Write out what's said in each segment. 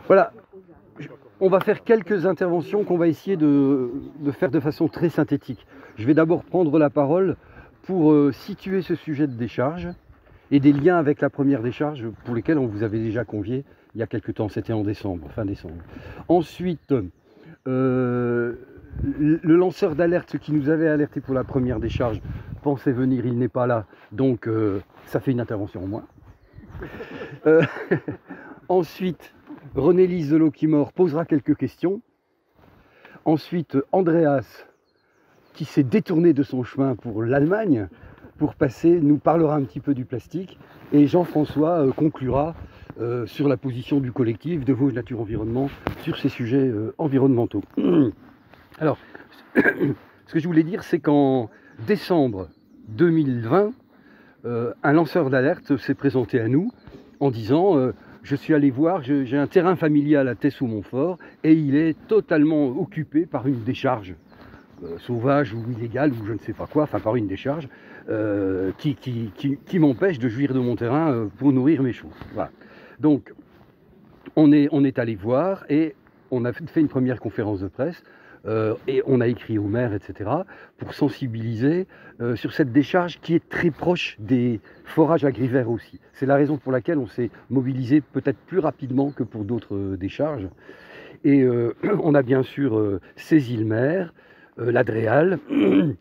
Voilà, on va faire quelques interventions qu'on va essayer de faire de façon très synthétique. Je vais d'abord prendre la parole pour situer ce sujet de décharge et des liens avec la première décharge pour lesquels on vous avait déjà convié il y a quelques temps, c'était en décembre, fin décembre. Ensuite, le lanceur d'alerte qui nous avait alerté pour la première décharge pensait venir, il n'est pas là, donc ça fait une intervention en moins. Ensuite, René-Lise Delocimore posera quelques questions. Ensuite, Andreas, qui s'est détourné de son chemin pour l'Allemagne, pour passer, nous parlera un petit peu du plastique. Et Jean-François conclura sur la position du collectif de Vosges Nature Environnement sur ces sujets environnementaux. Alors, ce que je voulais dire, c'est qu'en décembre 2020, un lanceur d'alerte s'est présenté à nous en disant je suis allé voir, j'ai un terrain familial à Tess-sous-Montfort et il est totalement occupé par une décharge sauvage ou illégale ou je ne sais pas quoi, enfin par une décharge qui m'empêche de jouir de mon terrain pour nourrir mes chevaux. Voilà. Donc on est allé voir et on a fait une première conférence de presse et on a écrit au maire, etc., pour sensibiliser sur cette décharge qui est très proche des forages agrivères aussi. C'est la raison pour laquelle on s'est mobilisé peut-être plus rapidement que pour d'autres décharges. Et on a bien sûr saisi le maire, l'Adréal,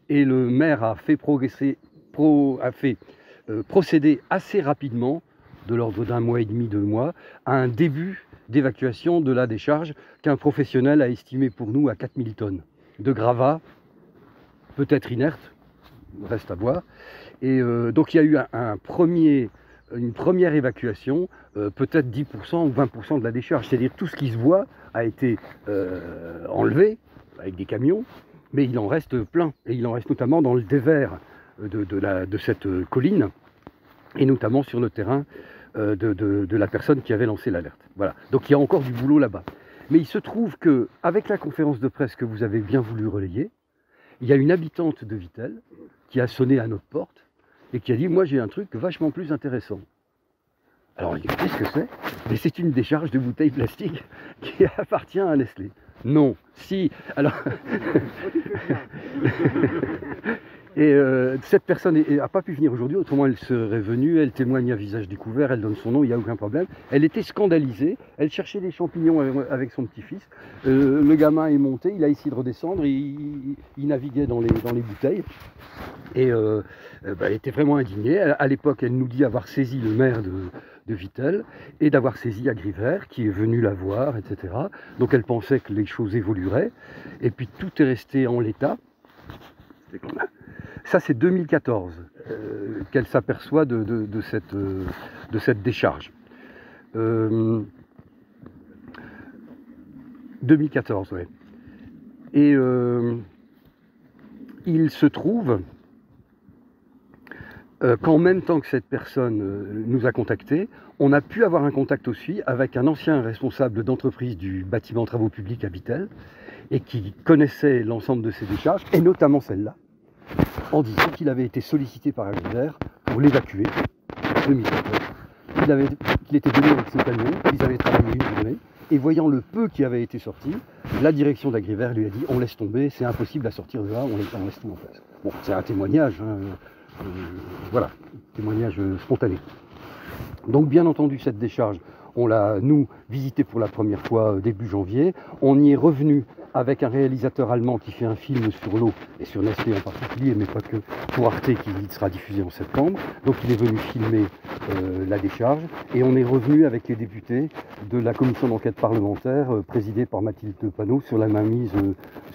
et le maire a fait procéder assez rapidement, de l'ordre d'un mois et demi, 2 mois, à un début d'évacuation de la décharge qu'un professionnel a estimé pour nous à 4000 tonnes de gravats, peut-être inertes, reste à voir. Et donc il y a eu une première évacuation, peut-être 10% ou 20% de la décharge, c'est-à-dire tout ce qui se voit a été enlevé avec des camions, mais il en reste plein, et il en reste notamment dans le dévers de cette colline, et notamment sur le terrain de la personne qui avait lancé l'alerte. Voilà. Donc il y a encore du boulot là-bas. Mais il se trouve qu'avec la conférence de presse que vous avez bien voulu relayer, il y a une habitante de Vittel qui a sonné à notre porte et qui a dit « Moi j'ai un truc vachement plus intéressant ». Alors on dit « Qu'est-ce que c'est ?» Mais c'est une décharge de bouteilles plastiques qui appartient à Nestlé. Non, si, alors... Et cette personne n'a pas pu venir aujourd'hui, autrement elle serait venue, elle témoigne à visage découvert, elle donne son nom, il n'y a aucun problème. Elle était scandalisée, elle cherchait des champignons avec son petit-fils. Le gamin est monté, il a essayé de redescendre, il naviguait dans les bouteilles. Et elle était vraiment indignée. À l'époque, elle nous dit avoir saisi le maire de Vittel et d'avoir saisi Agrivert qui est venu la voir, etc. Donc elle pensait que les choses évolueraient. Et puis tout est resté en l'état. Ça, c'est 2014 qu'elle s'aperçoit de cette décharge. 2014, oui. Et il se trouve qu'en même temps que cette personne nous a contactés, on a pu avoir un contact aussi avec un ancien responsable d'entreprise du bâtiment travaux publics à Vittel et qui connaissait l'ensemble de ces décharges, et notamment celle-là, en disant qu'il avait été sollicité par Agrivert pour l'évacuer, 2014. Qu'il était venu avec ses camions, qu'ils avaient travaillé une journée, et voyant le peu qui avait été sorti, la direction d'Agrivert lui a dit « On laisse tomber, c'est impossible à sortir de là, on laisse tout en place ». Bon, c'est un témoignage, hein, voilà, témoignage spontané. Donc bien entendu, cette décharge, on l'a, nous, visitée pour la première fois début janvier. On y est revenu avec un réalisateur allemand qui fait un film sur l'eau, et sur Nestlé en particulier, mais pas que, pour Arte, qui sera diffusé en septembre. Donc il est venu filmer la décharge, et on est revenu avec les députés de la commission d'enquête parlementaire, présidée par Mathilde Panot, sur la mainmise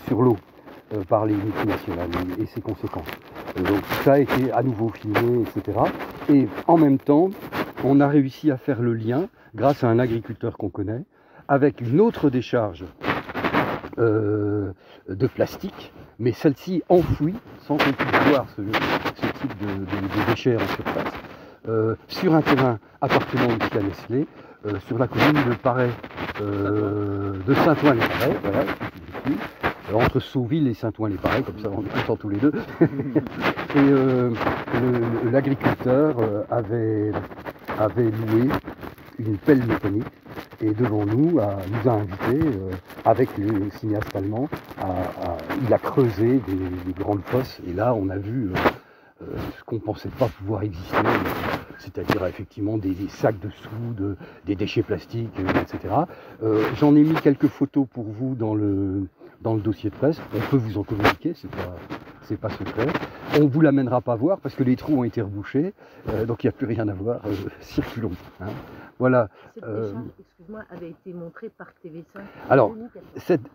sur l'eau par les multinationales et ses conséquences. Donc ça a été à nouveau filmé, etc. Et en même temps, on a réussi à faire le lien, grâce à un agriculteur qu'on connaît, avec une autre décharge de plastique, mais celle-ci enfouie, sans qu'on puisse voir ce type de déchets en surface, sur un terrain appartenant aussi à Nestlé, sur la commune de Paray, de Saint-Ouen-les-Paray, voilà, entre Sauville et Saint-Ouen-les-Paray, comme ça on entend tous les deux. Et l'agriculteur avait loué une pelle mécanique et devant nous nous a invités, avec le cinéaste allemand, il a creusé des grandes fosses et là on a vu ce qu'on ne pensait pas pouvoir exister, c'est-à-dire effectivement des sacs de soude, des déchets plastiques, etc. J'en ai mis quelques photos pour vous dans le dossier de presse, on peut vous en communiquer, c'est pas secret. On ne vous l'amènera pas voir parce que les trous ont été rebouchés, donc il n'y a plus rien à voir, circulons. Hein. Voilà. Cette décharge, excuse-moi, avait été montrée par TV5. Alors,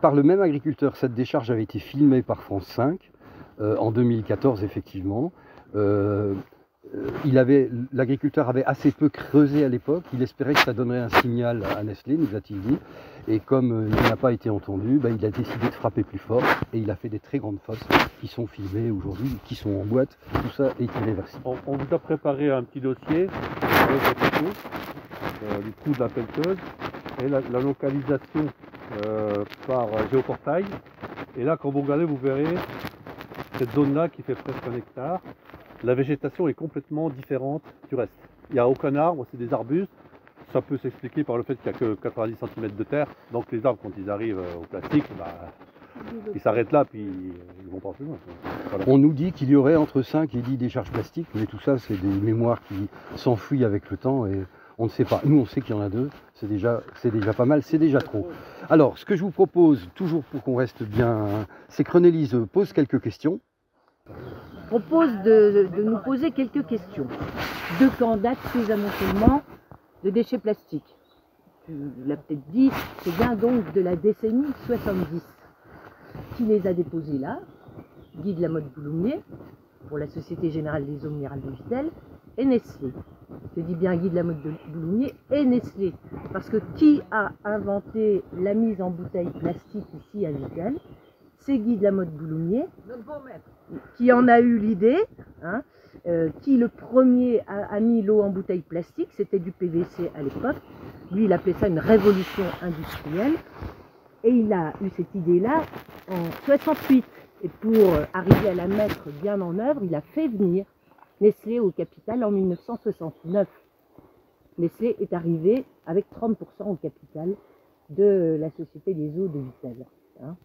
par le même agriculteur, cette décharge avait été filmée par France 5 en 2014, effectivement. L'agriculteur avait assez peu creusé à l'époque, il espérait que ça donnerait un signal à Nestlé, nous a-t-il dit, et comme il n'a pas été entendu, il a décidé de frapper plus fort, et il a fait des très grandes fosses qui sont filmées aujourd'hui, qui sont en boîte, tout ça est irréversible. On vous a préparé un petit dossier avec des photos du trou de la pelleteuse, et la localisation par géoportail, et là quand vous regardez vous verrez cette zone-là qui fait presque 1 hectare. La végétation est complètement différente du reste. Il n'y a aucun arbre, c'est des arbustes. Ça peut s'expliquer par le fait qu'il n'y a que 90 cm de terre. Donc les arbres, quand ils arrivent au plastique, ils s'arrêtent là, puis ils vont pas plus loin. Voilà. On nous dit qu'il y aurait entre 5 et 10 décharges plastiques, mais tout ça, c'est des mémoires qui s'enfuient avec le temps et on ne sait pas. Nous, on sait qu'il y en a 2, c'est déjà pas mal, c'est déjà trop. Alors, ce que je vous propose, toujours pour qu'on reste bien, c'est que René Lise pose quelques questions. Propose de nous poser quelques questions. De quand datent ces amoncellements de déchets plastiques? Tu l'as peut-être dit, c'est bien donc de la décennie 70. Qui les a déposés là? Guy de la Motte Boulommier, pour la Société Générale des Eaux Minérales de Vittel, et Nestlé. Je dis bien Guy de la Motte Boulommier et Nestlé. Parce que qui a inventé la mise en bouteille plastique ici à Vittel? C'est Guy de la Motte Boulommier, qui en a eu l'idée, hein, qui le premier a mis l'eau en bouteille plastique, c'était du PVC à l'époque. Lui, il appelait ça une révolution industrielle. Et il a eu cette idée-là en 68. Et pour arriver à la mettre bien en œuvre, il a fait venir Nestlé au capital en 1969. Nestlé est arrivé avec 30% au capital de la Société des Eaux de Vittel. Hein.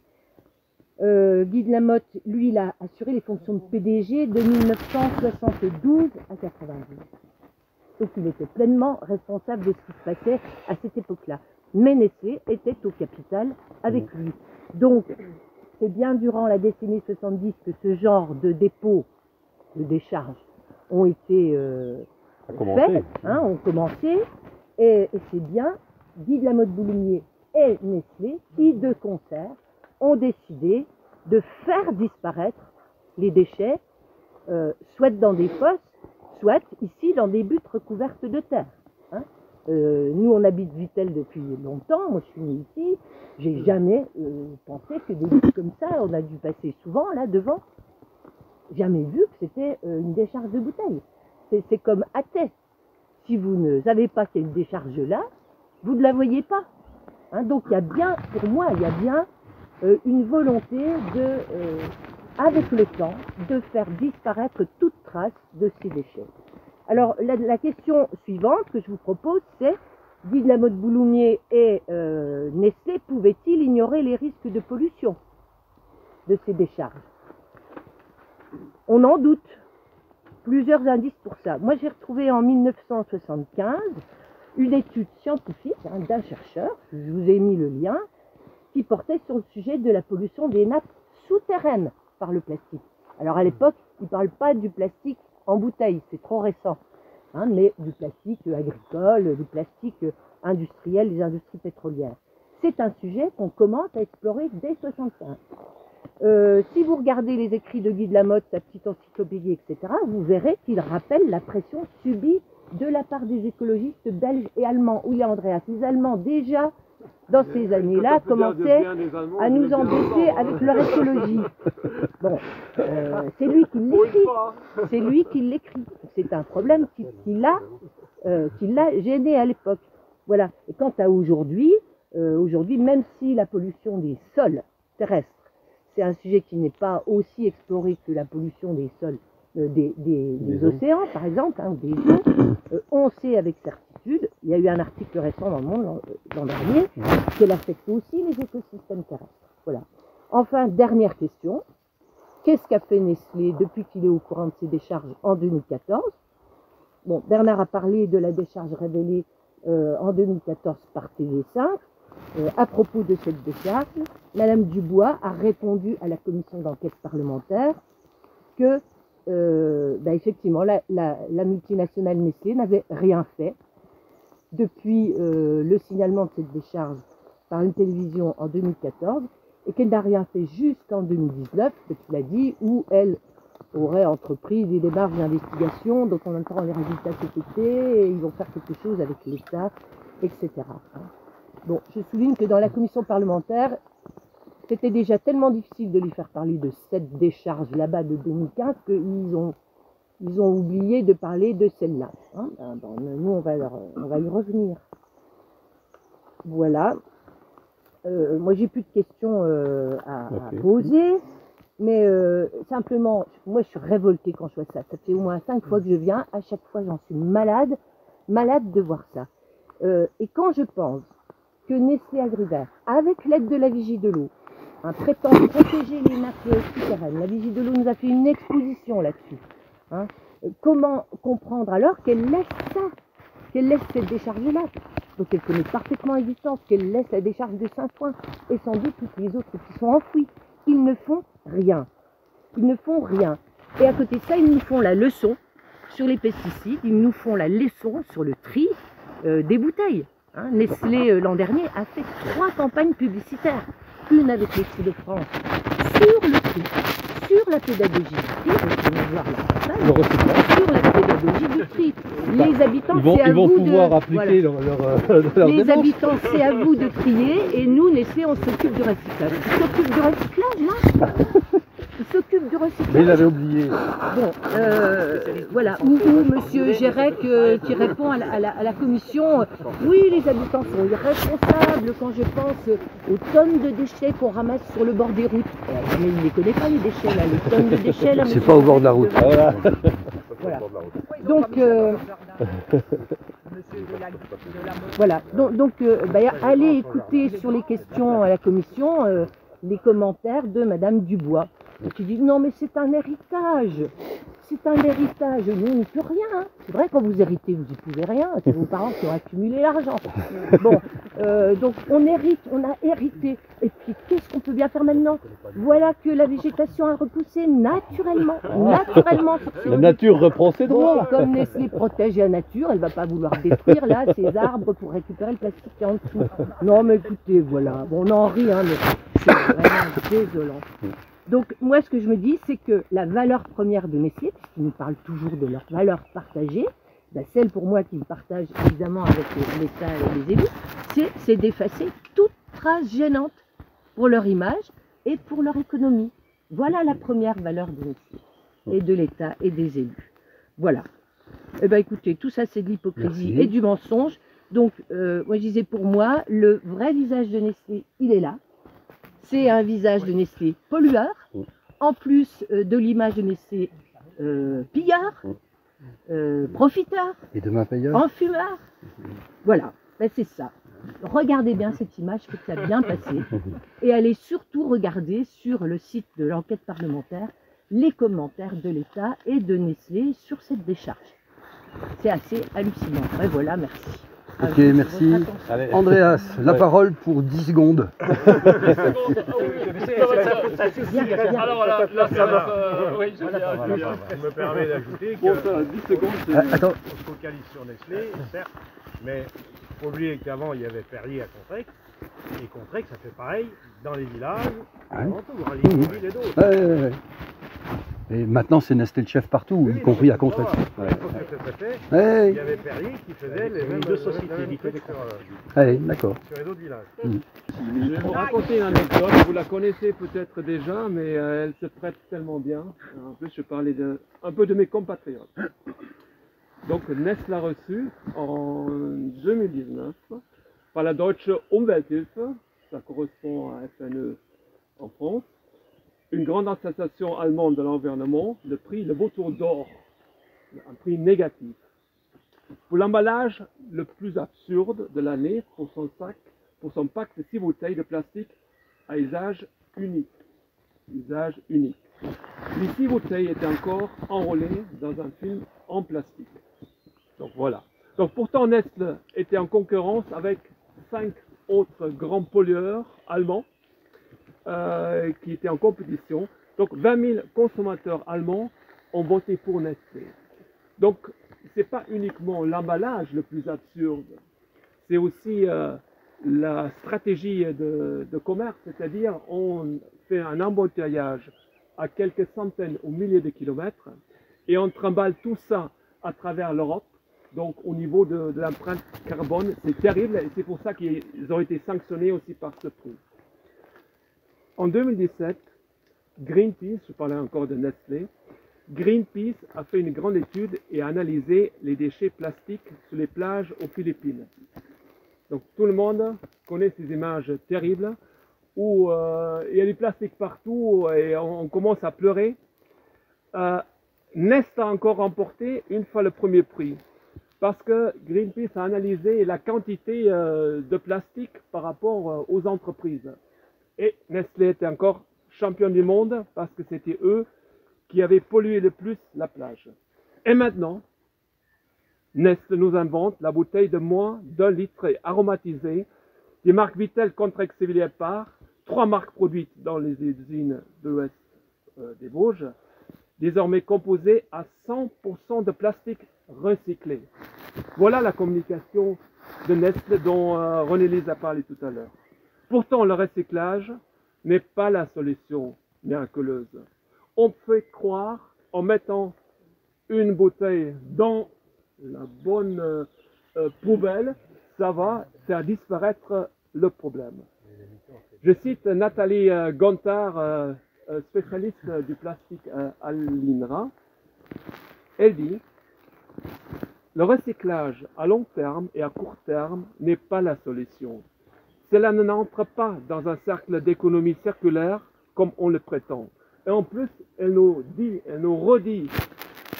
Guy de la Motte, lui, il a assuré les fonctions de PDG de 1972 à 90. Donc il était pleinement responsable de ce qui se passait à cette époque-là. Mais Nestlé était au capital avec lui. Donc, c'est bien durant la décennie 70 que ce genre de dépôts, de décharges, ont été faits, hein, ont commencé. Et c'est bien Guy de la Motte Boulommier et Nestlé qui, de concert, ont décidé de faire disparaître les déchets, soit dans des fosses, soit ici dans des buttes recouvertes de terre. Hein. Nous, on habite Vittel depuis longtemps, moi je suis née ici, j'ai jamais pensé que des buttes comme ça, on a dû passer souvent là devant, jamais vu que c'était une décharge de bouteilles. C'est comme à Thais. Si vous ne savez pas qu'il y a une décharge là, vous ne la voyez pas. Hein. Donc il y a bien, pour moi, il y a bien une volonté de, avec le temps, de faire disparaître toute trace de ces déchets. Alors, la question suivante que je vous propose, c'est Guy de la Motte Boulommier et Nestlé pouvaient-ils ignorer les risques de pollution de ces décharges? On en doute. Plusieurs indices pour ça. Moi, j'ai retrouvé en 1975 une étude scientifique d'un chercheur, je vous ai mis le lien, qui portait sur le sujet de la pollution des nappes souterraines par le plastique. Alors à l'époque, il ne parle pas du plastique en bouteille, c'est trop récent, hein, mais du plastique agricole, du plastique industriel, des industries pétrolières. C'est un sujet qu'on commence à explorer dès 1965. Si vous regardez les écrits de Guy de la Motte, sa petite encyclopédie, etc., vous verrez qu'il rappelle la pression subie de la part des écologistes belges et allemands. Oui, Andreas, les Allemands déjà dans ces années-là, commençaient à nous embêter avec leur écologie. Bon, c'est lui qui l'écrit. C'est lui qui l'écrit. C'est un problème qui l'a gêné à l'époque. Voilà. Et quant à aujourd'hui, même si la pollution des sols terrestres, c'est un sujet qui n'est pas aussi exploré que la pollution des sols des océans, par exemple, hein, ou des eaux. On sait avec certitude, il y a eu un article récent dans le Monde l'an dernier, qu'elle affecte aussi les écosystèmes terrestres. Voilà. Enfin, dernière question. Qu'est-ce qu'a fait Nestlé depuis qu'il est au courant de ses décharges en 2014? Bon, Bernard a parlé de la décharge révélée en 2014 par TV5. À propos de cette décharge, Madame Dubois a répondu à la commission d'enquête parlementaire que, effectivement, la multinationale Nestlé n'avait rien fait depuis le signalement de cette décharge par une télévision en 2014 et qu'elle n'a rien fait jusqu'en 2019, que tu l'as dit, où elle aurait entrepris des démarches d'investigation, donc en même temps les résultats s'effectuaient et ils vont faire quelque chose avec l'État, etc. Bon, je souligne que dans la commission parlementaire, c'était déjà tellement difficile de lui faire parler de cette décharge là-bas de 2015 qu'ils ont oublié de parler de celle-là. Hein. Nous, on va y revenir. Voilà. Moi, j'ai plus de questions à poser, mais simplement, moi, je suis révoltée quand je vois ça. Ça fait au moins 5 fois que je viens. À chaque fois, j'en suis malade de voir ça. Et quand je pense que Nestlé Agrivert, avec l'aide de la Vigie de l'eau, prétend protéger les nappes souterraines, la Vigie de l'eau nous a fait une exposition là-dessus. Hein. Comment comprendre alors qu'elle laisse ça, qu'elle laisse cette décharge-là? Donc elle connaît parfaitement l'existence, qu'elle laisse la décharge de Saint-Ouen et sans doute toutes les autres qui sont enfouies. Ils ne font rien. Ils ne font rien. Et à côté de ça, ils nous font la leçon sur les pesticides, ils nous font la leçon sur le tri des bouteilles. Hein. Nestlé, l'an dernier, a fait 3 campagnes publicitaires. Une avec les Fous de France sur le tri, sur la pédagogie du tri, voir la campagne, sur la pédagogie du tri. Les habitants, c'est à vous de... appliquer leur les habitants, c'est à vous de trier, et nous, Nestlé, on s'occupe du recyclage. Ils s'occupent du recyclage, là. Ils s'occupent du recyclage. Mais il avait oublié. Bon, voilà. Ou M. Gérec qui répond à la commission, oui, les habitants sont irresponsables quand je pense aux tonnes de déchets qu'on ramasse sur le bord des routes. Mais il ne les connaît pas, les déchets, là, les tonnes de déchets. Là, C'est pas au bord de la route. Voilà. Voilà. Donc, voilà. Donc allez écouter sur les questions à la commission les commentaires de Madame Dubois, qui dit non mais c'est un héritage. C'est un héritage, nous on n'y peut rien. Hein. C'est vrai, quand vous héritez, vous n'y pouvez rien. C'est vos parents qui ont accumulé l'argent. Bon, donc on hérite, on a hérité. Et puis qu'est-ce qu'on peut bien faire maintenant? Voilà que la végétation a repoussé naturellement sur ces La nature reprend ses droits. Bon, comme Nestlé protège la nature, elle ne va pas vouloir détruire là ces arbres pour récupérer le plastique qui est en dessous. Non mais écoutez, voilà, bon, on en rit, hein, mais c'est vraiment désolant. Donc moi ce que je me dis, c'est que la valeur première de Nestlé, puisqu'ils nous parlent toujours de leur valeur partagée, celle pour moi qu'ils partagent évidemment avec l'État et les élus, c'est d'effacer toute trace gênante pour leur image et pour leur économie. Voilà la première valeur de Nestlé, et de l'État et des élus. Voilà. Eh bien écoutez, tout ça c'est de l'hypocrisie et du mensonge. Donc moi je disais, pour moi, le vrai visage de Nestlé, il est là. C'est un visage de Nestlé pollueur, en plus de l'image de Nestlé pilleur, profiteur, Et demain payeur. enfumeur. Voilà, c'est ça. Regardez bien cette image, faut que ça a bien passé. Et allez surtout regarder sur le site de l'enquête parlementaire les commentaires de l'État et de Nestlé sur cette décharge. C'est assez hallucinant. Et voilà, merci. Ok, merci. Andreas, la parole pour 10 secondes. Alors là, ça va. Oui, je me permets d'ajouter que 10 secondes, Attends. on se focalise sur Nestlé, certes, mais il faut oublier qu'avant il y avait Perrier à Contrex, et Contrex ça fait pareil dans les villages, dans tout, dans les villes et d'autres. Et maintenant, c'est Nestlé le chef partout, y compris à Contrex. Il y avait Perrier qui faisait les mêmes deux sociétés différentes D'accord. sur les autres villages. Je vais vous raconter une anecdote, vous la connaissez peut-être déjà, mais elle se prête tellement bien. En plus, je parlais un peu de mes compatriotes. Donc, Nestlé a reçu en 2019 par la Deutsche Umwelthilfe, ça correspond à FNE en France, une grande association allemande de l'environnement, le prix Le Vautour d'Or, un prix négatif. Pour l'emballage le plus absurde de l'année, pour son pack de 6 bouteilles de plastique à usage unique. Les 6 bouteilles étaient encore enrôlées dans un film en plastique. Donc voilà. Donc pourtant Nestlé était en concurrence avec 5 autres grands pollueurs allemands qui étaient en compétition. Donc 20 000 consommateurs allemands ont voté pour Nestlé. Donc ce n'est pas uniquement l'emballage le plus absurde, c'est aussi la stratégie de commerce, c'est-à-dire on fait un embouteillage à quelques centaines ou milliers de kilomètres et on trimballe tout ça à travers l'Europe. Donc au niveau de l'empreinte carbone, c'est terrible et c'est pour ça qu'ils ont été sanctionnés aussi par ce prix. En 2017, Greenpeace, je parlais encore de Nestlé, Greenpeace a fait une grande étude et a analysé les déchets plastiques sur les plages aux Philippines. Donc tout le monde connaît ces images terribles où il y a du plastique partout et on commence à pleurer. Nestlé a encore remporté une fois le premier prix parce que Greenpeace a analysé la quantité de plastique par rapport aux entreprises. Et Nestlé était encore champion du monde parce que c'était eux qui avaient pollué le plus la plage. Et maintenant, Nestlé nous invente la bouteille de moins d'1 litre aromatisée, des marques Vittel, Contrex et Villepar, 3 marques produites dans les usines de l'Ouest des Vosges, désormais composées à 100% de plastique recyclé. Voilà la communication de Nestlé dont René Lise a parlé tout à l'heure. Pourtant, le recyclage n'est pas la solution miraculeuse. On fait croire, en mettant une bouteille dans la bonne poubelle, ça va faire disparaître le problème. Je cite Nathalie Gontard, spécialiste du plastique à l'INRA. Elle dit « Le recyclage à long terme et à court terme n'est pas la solution. Cela n'entre pas dans un cercle d'économie circulaire comme on le prétend. Et en plus, elle nous redit,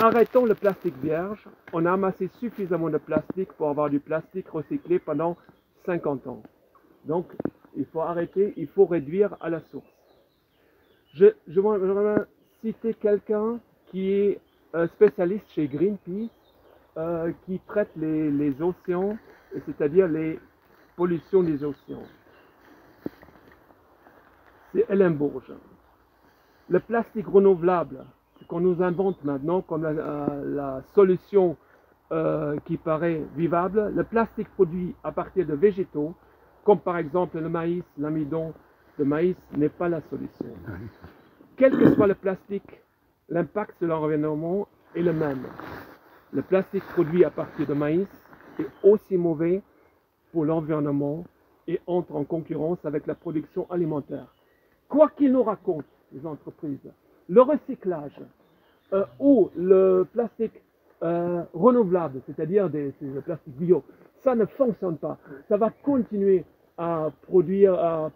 arrêtons le plastique vierge, on a amassé suffisamment de plastique pour avoir du plastique recyclé pendant 50 ans. Donc, il faut arrêter, il faut réduire à la source. Je voudrais citer quelqu'un qui est spécialiste chez Greenpeace, qui traite les océans, c'est-à-dire les pollutions des océans. C'est Hélène Bourges. Le plastique renouvelable, ce qu'on nous invente maintenant comme la solution qui paraît vivable, le plastique produit à partir de végétaux, comme par exemple le maïs, l'amidon de maïs, n'est pas la solution. Quel que soit le plastique, l'impact sur l'environnement est le même. Le plastique produit à partir de maïs est aussi mauvais pour l'environnement et entre en concurrence avec la production alimentaire. Quoi qu'ils nous racontent, les entreprises, le recyclage ou le plastique renouvelable, c'est-à-dire le plastique bio, ça ne fonctionne pas. Ça va continuer à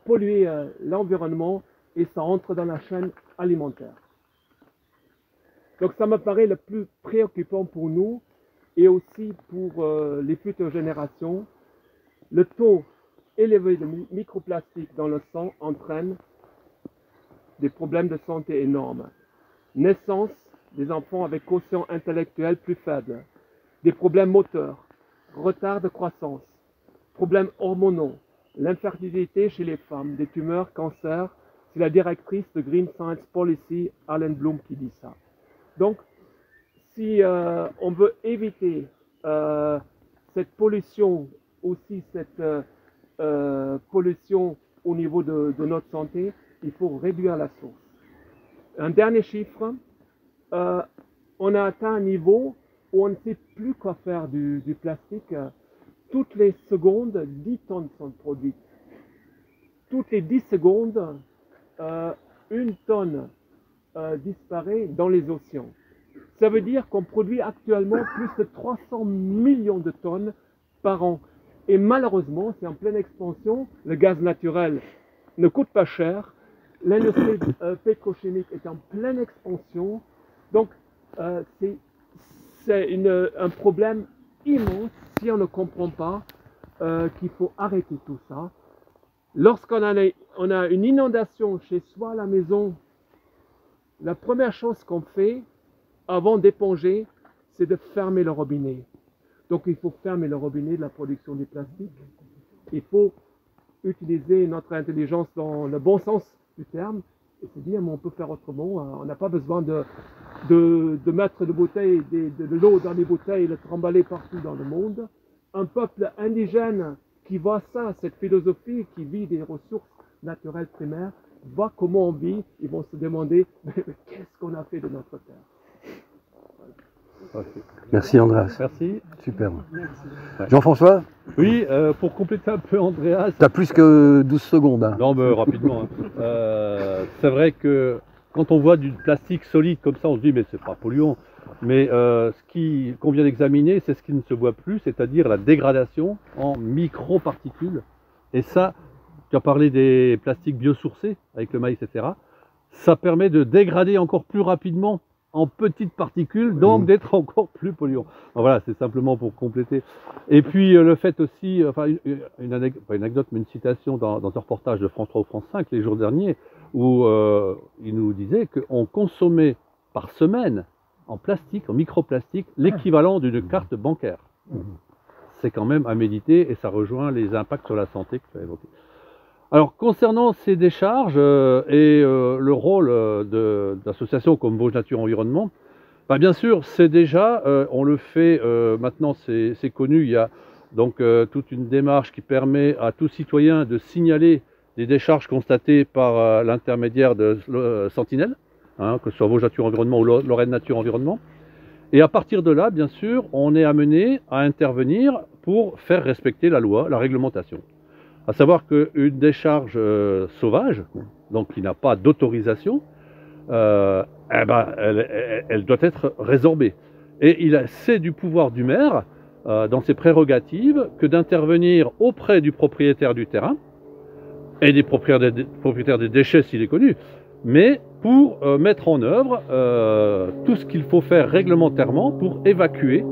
polluer l'environnement et ça entre dans la chaîne alimentaire. Donc ça me paraît le plus préoccupant pour nous et aussi pour les futures générations. Le taux élevé de microplastiques dans le sang entraîne des problèmes de santé énormes. Naissance des enfants avec quotient intellectuel plus faible, des problèmes moteurs, retard de croissance, problèmes hormonaux, l'infertilité chez les femmes, des tumeurs, cancers. C'est la directrice de Green Science Policy, Allen Bloom, qui dit ça. Donc, si on veut éviter cette pollution, aussi cette pollution au niveau de notre santé, il faut réduire la source. Un dernier chiffre, on a atteint un niveau où on ne sait plus quoi faire du plastique. Toutes les secondes, 10 tonnes sont produites. Toutes les 10 secondes, 1 tonne disparaît dans les océans. Ça veut dire qu'on produit actuellement plus de 300 millions de tonnes par an. Et malheureusement, c'est en pleine expansion, le gaz naturel ne coûte pas cher, l'industrie pétrochimique est en pleine expansion. Donc, c'est un problème immense si on ne comprend pas qu'il faut arrêter tout ça. Lorsqu'on a une inondation chez soi à la maison, la première chose qu'on fait avant d'éponger, c'est de fermer le robinet. Donc il faut fermer le robinet de la production du plastique. Il faut utiliser notre intelligence dans le bon sens du terme et se dire mais on peut faire autrement. On n'a pas besoin de mettre de l'eau dans les bouteilles et le trimballer partout dans le monde. Un peuple indigène qui voit ça, cette philosophie, qui vit des ressources naturelles primaires, voit comment on vit, ils vont se demander qu'est-ce qu'on a fait de notre terre. Voilà. Merci Andreas. Merci. Super. Jean-François? Oui, pour compléter un peu Andreas. T'as plus que 12 secondes. Hein. Non, mais rapidement. Hein. C'est vrai que quand on voit du plastique solide comme ça, on se dit mais c'est pas polluant. Mais ce qu'on vient d'examiner, c'est ce qui ne se voit plus, c'est-à-dire la dégradation en micro-particules. Et ça, tu as parlé des plastiques biosourcés avec le maïs, etc. Ça permet de dégrader encore plus rapidement en petites particules, donc d'être encore plus polluant. Donc voilà, c'est simplement pour compléter. Et puis le fait aussi, enfin une anecdote, mais une citation dans un reportage de France 3 ou France 5 les jours derniers, où il nous disait qu'on consommait par semaine en plastique, en microplastique, l'équivalent d'une carte bancaire. C'est quand même à méditer et ça rejoint les impacts sur la santé que tu as évoqués. Alors, concernant ces décharges et le rôle d'associations comme Vosges Nature Environnement, bah, bien sûr, c'est déjà, on le fait, maintenant c'est connu, il y a donc toute une démarche qui permet à tout citoyen de signaler des décharges constatées par l'intermédiaire de Sentinelle, hein, que ce soit Vosges Nature Environnement ou Lorraine Nature Environnement. Et à partir de là, bien sûr, on est amené à intervenir pour faire respecter la loi, la réglementation. À savoir qu'une décharge sauvage, donc qui n'a pas d'autorisation, elle doit être résorbée. Et c'est du pouvoir du maire, dans ses prérogatives, que d'intervenir auprès du propriétaire du terrain et des propriétaires des déchets s'il est connu, mais pour mettre en œuvre tout ce qu'il faut faire réglementairement pour évacuer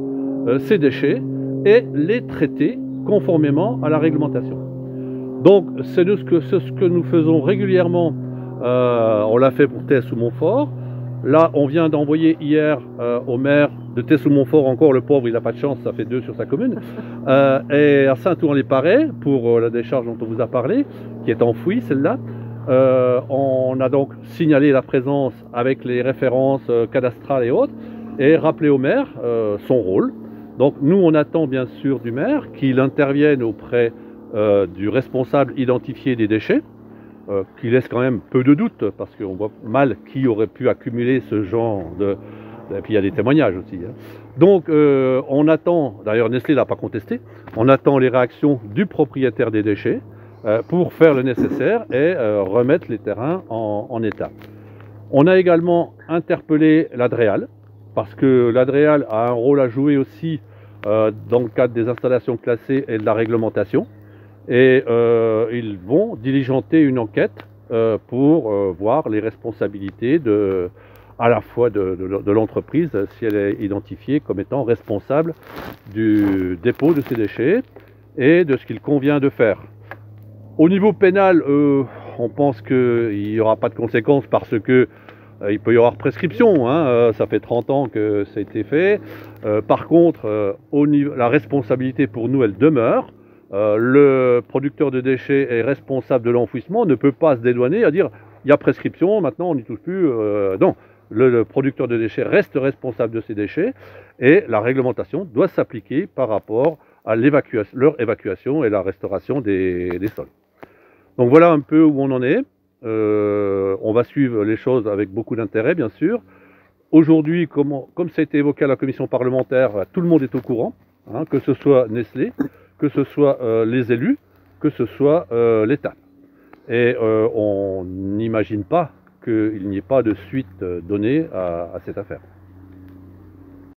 ces déchets et les traiter conformément à la réglementation. Donc c'est ce que nous faisons régulièrement, on l'a fait pour Tès-sous-Montfort. Là on vient d'envoyer hier au maire de Tès-sous-Montfort, encore le pauvre il n'a pas de chance, ça fait 2 sur sa commune, et à Saint-Ouen-les-Parrais pour la décharge dont on vous a parlé, qui est enfouie celle-là. On a donc signalé la présence avec les références cadastrales et autres, et rappelé au maire son rôle. Donc nous on attend bien sûr du maire qu'il intervienne auprès du responsable identifié des déchets, qui laisse quand même peu de doute, parce qu'on voit mal qui aurait pu accumuler ce genre de... Et puis il y a des témoignages aussi. Hein. Donc on attend, d'ailleurs Nestlé l'a pas contesté, on attend les réactions du propriétaire des déchets pour faire le nécessaire et remettre les terrains en état. On a également interpellé l'Adréal, parce que l'Adréal a un rôle à jouer aussi dans le cadre des installations classées et de la réglementation. Et ils vont diligenter une enquête pour voir les responsabilités à la fois de l'entreprise, si elle est identifiée comme étant responsable du dépôt de ces déchets et de ce qu'il convient de faire. Au niveau pénal, on pense qu'il n'y aura pas de conséquences parce que il peut y avoir prescription, hein, ça fait 30 ans que ça a été fait. Par contre, la responsabilité pour nous, elle demeure. Le producteur de déchets est responsable de l'enfouissement, ne peut pas se dédouaner à dire il y a prescription, maintenant on n'y touche plus. Non, le producteur de déchets reste responsable de ses déchets et la réglementation doit s'appliquer par rapport à leur évacuation et la restauration des sols. Donc voilà un peu où on en est. On va suivre les choses avec beaucoup d'intérêt, bien sûr. Aujourd'hui, comme ça a été évoqué à la commission parlementaire, tout le monde est au courant, hein, que ce soit Nestlé, que ce soit les élus, que ce soit l'État. Et on n'imagine pas qu'il n'y ait pas de suite donnée à cette affaire.